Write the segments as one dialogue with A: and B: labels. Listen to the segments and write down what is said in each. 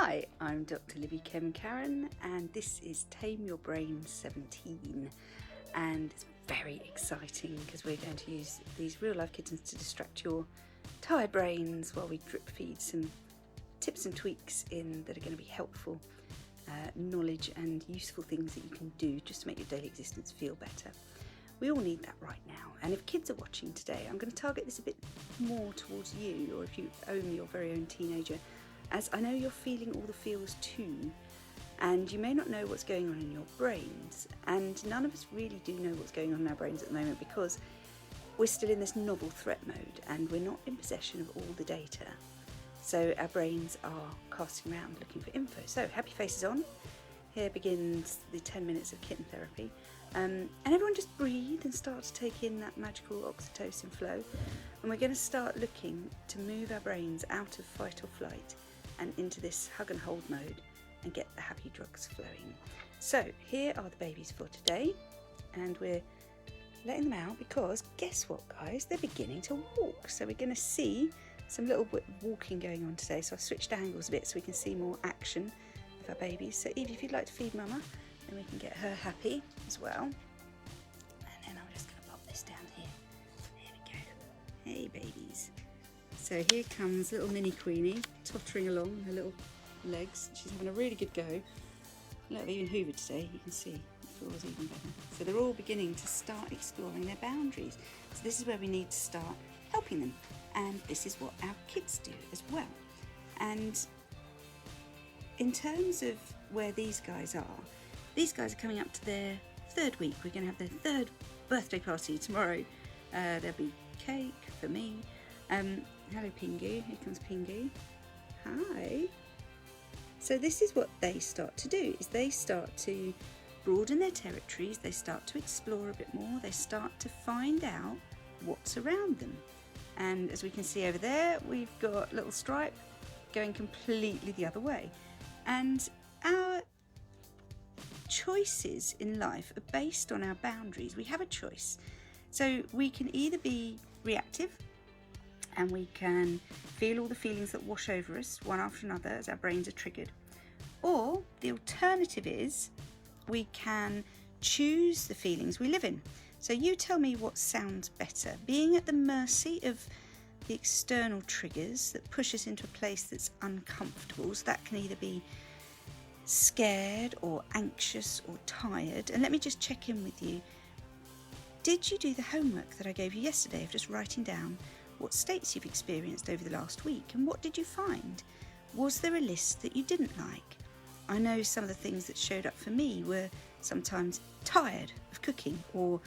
A: Hi, I'm Dr. Libby Kemkaran and this is Tame Your Brain 17, and it's very exciting because we're going to use these real life kittens to distract your tired brains while we drip feed some tips and tweaks in that are going to be helpful knowledge and useful things that you can do just to make your daily existence feel better. We all need that right now, and if kids are watching today, I'm going to target this a bit more towards you, or if you own your very own teenager, as I know you're feeling all the feels too, and you may not know what's going on in your brains, and none of us really do know what's going on in our brains at the moment because we're still in this novel threat mode and we're not in possession of all the data. So our brains are casting around looking for info. So happy faces on. Here begins the 10 minutes of kitten therapy. And everyone just breathe and start to take in that magical oxytocin flow. And we're going to start looking to move our brains out of fight or flight and into this hug and hold mode and get the happy drugs flowing. So here are the babies for today, and we're letting them out because guess what, guys, they're beginning to walk. So we're going to see some little bit of walking going on today. So I've switched angles a bit so we can see more action of our babies. So Evie, if you'd like to feed Mama, then we can get her happy as well. And then I'm just going to pop this down here. There we go. Hey babies. So here comes little mini Queenie tottering along her little legs. She's having a really good go. Look, I've even hoovered today, you can see the floor's even better. So they're all beginning to start exploring their boundaries. So this is where we need to start helping them. And this is what our kids do as well. And in terms of where these guys are coming up to their third week. We're going to have their third birthday party tomorrow. There'll be cake for me. Hello Pingu, here comes Pingu. Hi. So this is what they start to do, is they start to broaden their territories, they start to explore a bit more, they start to find out what's around them. And as we can see over there, we've got little Stripe going completely the other way. And our choices in life are based on our boundaries. We have a choice. So we can either be reactive and we can feel all the feelings that wash over us one after another as our brains are triggered. Or the alternative is we can choose the feelings we live in. So you tell me what sounds better, being at the mercy of the external triggers that push us into a place that's uncomfortable. So that can either be scared or anxious or tired. And let me just check in with you. Did you do the homework that I gave you yesterday of just writing down what states you've experienced over the last week, and what did you find? Was there a list that you didn't like? I know some of the things that showed up for me were sometimes tired of cooking, or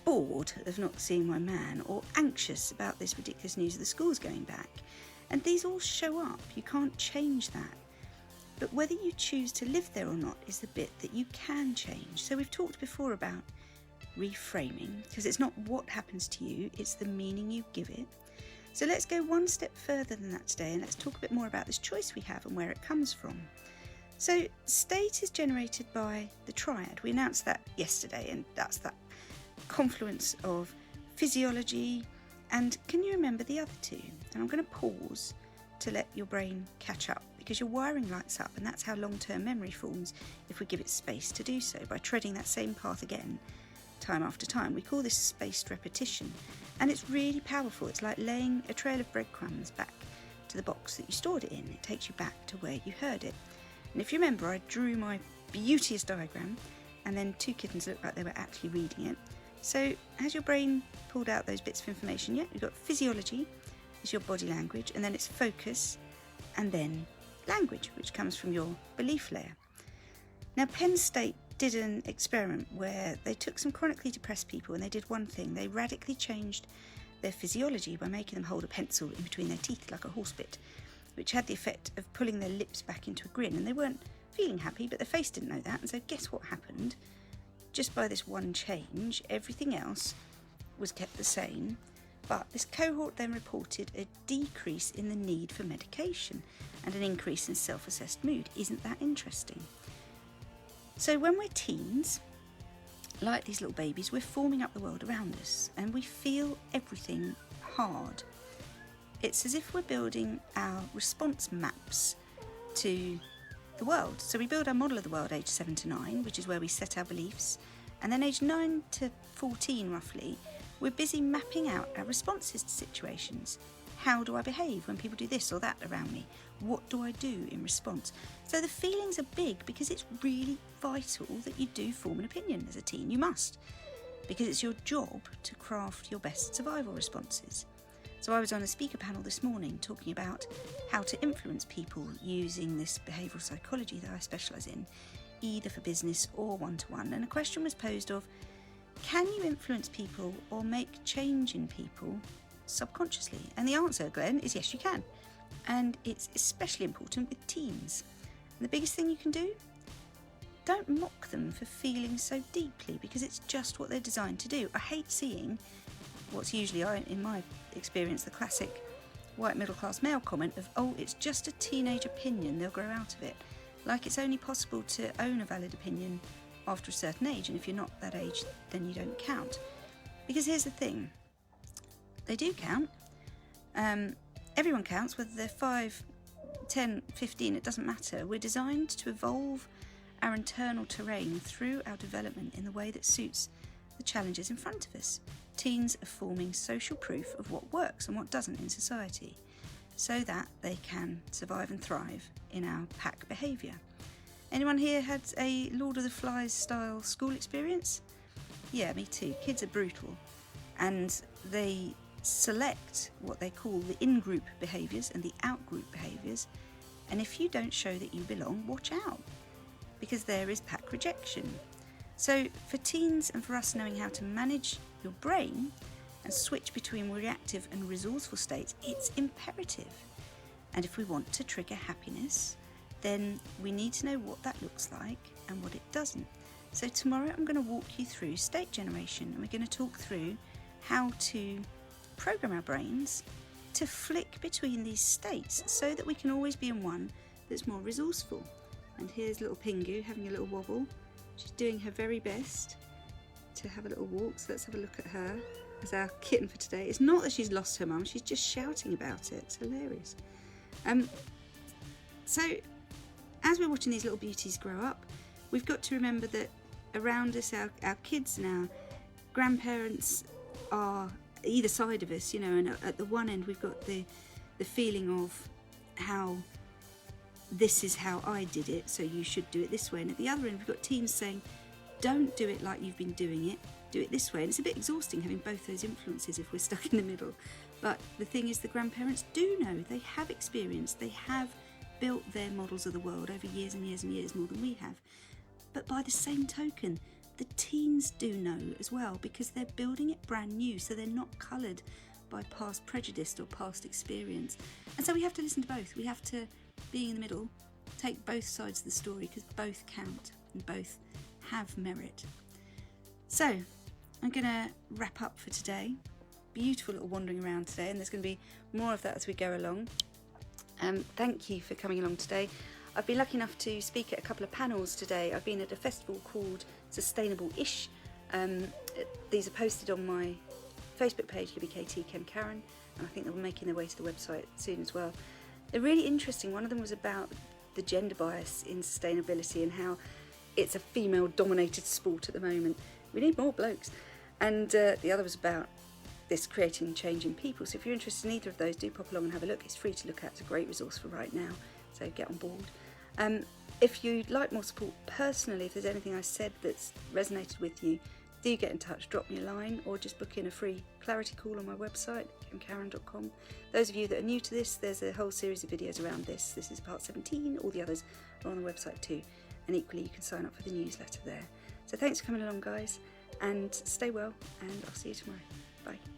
A: bored of not seeing my man, or anxious about this ridiculous news of the schools going back. And these all show up. You can't change that. But whether you choose to live there or not is the bit that you can change. So we've talked before about reframing, because it's not what happens to you, it's the meaning you give it. So let's go one step further than that today, and let's talk a bit more about this choice we have and where it comes from. So state is generated by the triad. We announced that yesterday, and that's that confluence of physiology and, can you remember the other two? And I'm going to pause to let your brain catch up, because your wiring lights up, and that's how long-term memory forms if we give it space to do so, by treading that same path again time after time. We call this spaced repetition, and it's really powerful. It's like laying a trail of breadcrumbs back to the box that you stored it in. It takes you back to where you heard it. And if you remember, I drew my beauteous diagram, and then two kittens looked like they were actually reading it. So has your brain pulled out those bits of information yet? You've got physiology is your body language, and then it's focus, and then language, which comes from your belief layer. Now, Penn State did an experiment where they took some chronically depressed people and they did one thing. They radically changed their physiology by making them hold a pencil in between their teeth like a horse bit, which had the effect of pulling their lips back into a grin. And they weren't feeling happy, but their face didn't know that. And so guess what happened? Just by this one change, everything else was kept the same. But this cohort then reported a decrease in the need for medication and an increase in self-assessed mood. Isn't that interesting? So when we're teens, like these little babies, we're forming up the world around us, and we feel everything hard. It's as if we're building our response maps to the world. So we build our model of the world age 7 to 9, which is where we set our beliefs, and then age 9 to 14 roughly, we're busy mapping out our responses to situations. How do I behave when people do this or that around me? What do I do in response? So the feelings are big because it's really vital that you do form an opinion as a teen. You must, because it's your job to craft your best survival responses. So I was on a speaker panel this morning talking about how to influence people using this behavioural psychology that I specialise in, either for business or one-to-one. And a question was posed of, can you influence people or make change in people subconsciously? And the answer, Glenn, is yes, you can. And it's especially important with teens. And the biggest thing you can do, don't mock them for feeling so deeply, because it's just what they're designed to do. I hate seeing what's usually, in my experience, the classic white middle-class male comment of, oh, it's just a teenage opinion, they'll grow out of it. Like it's only possible to own a valid opinion after a certain age, and if you're not that age, then you don't count. Because here's the thing, they do count. Everyone counts, whether they're 5, 10, 15, it doesn't matter. We're designed to evolve our internal terrain through our development in the way that suits the challenges in front of us. Teens are forming social proof of what works and what doesn't in society, so that they can survive and thrive in our pack behaviour. Anyone here had a Lord of the Flies style school experience? Yeah, me too. Kids are brutal, and they select what they call the in-group behaviours and the out-group behaviours, and if you don't show that you belong, watch out, because there is pack rejection. So for teens and for us knowing how to manage your brain and switch between reactive and resourceful states, it's imperative. And if we want to trigger happiness, then we need to know what that looks like and what it doesn't. So tomorrow I'm going to walk you through state generation, and we're going to talk through how to program our brains to flick between these states so that we can always be in one that's more resourceful. And here's little Pingu having a little wobble. She's doing her very best to have a little walk, so let's have a look at her as our kitten for today. It's not that she's lost her mum, she's just shouting about it. It's hilarious. So as we're watching these little beauties grow up, we've got to remember that around us, our kids and our grandparents are either side of us, you know, and at the one end we've got the feeling of how this is how I did it, so you should do it this way, and at the other end we've got teens saying, don't do it like you've been doing it, do it this way. And it's a bit exhausting having both those influences if we're stuck in the middle. But the thing is, the grandparents do know, they have experience, they have built their models of the world over years and years and years more than we have. But by the same token, the teens do know as well, because they're building it brand new, so they're not coloured by past prejudice or past experience. And so we have to listen to both. We have to, being in the middle, take both sides of the story, because both count and both have merit. So I'm going to wrap up for today. Beautiful little wandering around today, and there's going to be more of that as we go along. Thank you for coming along today. I've been lucky enough to speak at a couple of panels today. I've been at a festival called Sustainable-ish. These are posted on my Facebook page, Libby Kemkaran, and I think they'll be making their way to the website soon as well. They're really interesting. One of them was about the gender bias in sustainability and how it's a female-dominated sport at the moment. We need more blokes. And the other was about this creating change in people. So if you're interested in either of those, do pop along and have a look. It's free to look at. It's a great resource for right now, so get on board. If you'd like more support personally, if there's anything I said that's resonated with you, do get in touch, drop me a line, or just book in a free clarity call on my website, kemkaran.com. Those of you that are new to this, there's a whole series of videos around this. This is part 17, all the others are on the website too. And equally, you can sign up for the newsletter there. So thanks for coming along, guys, and stay well, and I'll see you tomorrow. Bye.